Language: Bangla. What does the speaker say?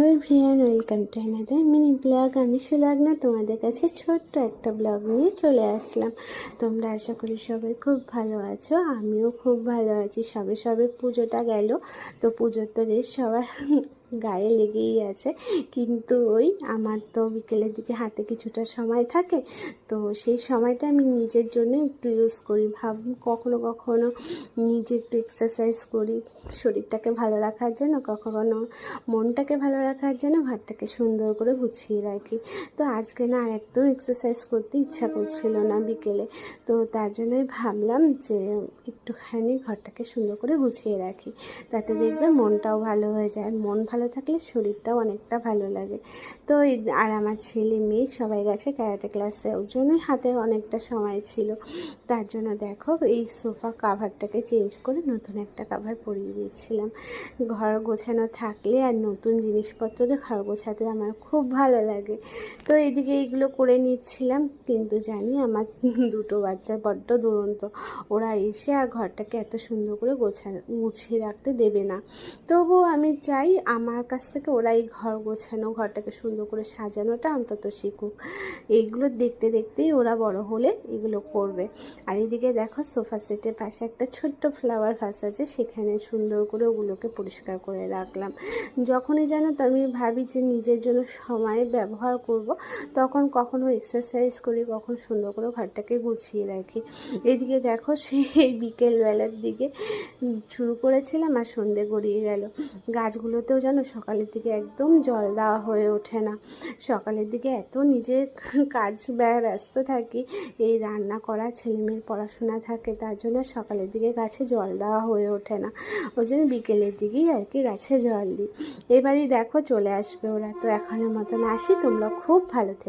Everyone, welcome to another mini blog. আমি সুলগ্না তোমাদের কাছে ছোট্ট একটা ব্লগ নিয়ে চলে আসলাম। তোমরা আশা করি সবাই খুব ভালো আছো, আমিও খুব ভালো আছি। সবে সবে পুজোটা গেল, তো পুজোর তো রেশ সবার গায়ে লেগেই আছে। কিন্তু ওই আমার তো বিকেলের দিকে হাতে কিছুটা সময় থাকে, তো সেই সময়টা আমি নিজের জন্য একটু ইউজ করি। কখনো কখনো নিজে একটু এক্সারসাইজ করি শরীরটাকে ভালো রাখার জন্য, কখনো মনটাকে ভালো রাখার জন্য ঘরটাকে সুন্দর করে গুছিয়ে রাখি। তো আজকে না আর একদম এক্সারসাইজ করতে ইচ্ছা করছিল না বিকেলে, তো তার জন্যই ভাবলাম যে একটুখানি ঘরটাকে সুন্দর করে গুছিয়ে রাখি, তাতে দেখবে মনটাও ভালো হয়ে যায়। আর মন ভালো থাকলে শরীরটাও অনেকটা ভালো লাগে। তো আর আমার ছেলে মেয়ে সবাই গেছে ক্যারাটে ক্লাসে, ওর জন্যই হাতে অনেকটা সময় ছিল। তার জন্য দেখো এই সোফা কাভারটাকে চেঞ্জ করে নতুন একটা কাভার পরিয়ে দিয়েছিলাম। ঘর গোছানো থাকলে আর নতুন জিনিসপত্র দিয়ে ঘর গোছাতে আমার খুব ভালো লাগে। তো এদিকে এইগুলো করে নিচ্ছিলাম, কিন্তু জানি আমার দুটো বাচ্চা বড্ড দুরন্ত, ওরা এসে আর ঘরটাকে এত সুন্দর করে গুছিয়ে রাখতে দেবে না। তবুও আমি চাই আমার কাছ থেকে ওরা এই ঘর গোছানো, ঘরটাকে সুন্দর করে সাজানোটা অন্তত শিখুক। এইগুলো দেখতে দেখতেই ওরা বড় হলে এগুলো করবে। আর এদিকে দেখো সোফা সেটের পাশে একটা ছোট্ট ফ্লাওয়ার ভাস আছে, সেখানে সুন্দর করে ওগুলোকে পরিষ্কার করে রাখলাম। যখনই জানো তো আমি ভাবি যে নিজের জন্য সময় ব্যবহার করব, তখন কখনো এক্সারসাইজ করি, কখন সুন্দর করে ঘরটাকে গুছিয়ে রাখি। এদিকে দেখো সেই বিকেলবেলার দিকে শুরু করেছিলাম আর সন্ধে গড়িয়ে গেল। গাছগুলোতেও জানো সকালের দিকে একদম জল দেওয়া হয়ে ওঠে না। সকালের দিকে এত নিজের কাজ ব্যস্ত থাকি, এই রান্না করা, ছেলেমেয়ের পড়াশোনা থাকে, তার জন্য সকালের দিকে গাছে জল দেওয়া হয়ে ওঠে না। ওই জন্য বিকেলের দিকেই আর কি গাছে জল দিই। এবারই দেখো চলে আসবে ওরা। তো এখনের মতন আসি, তোমরা খুব ভালো থেকো।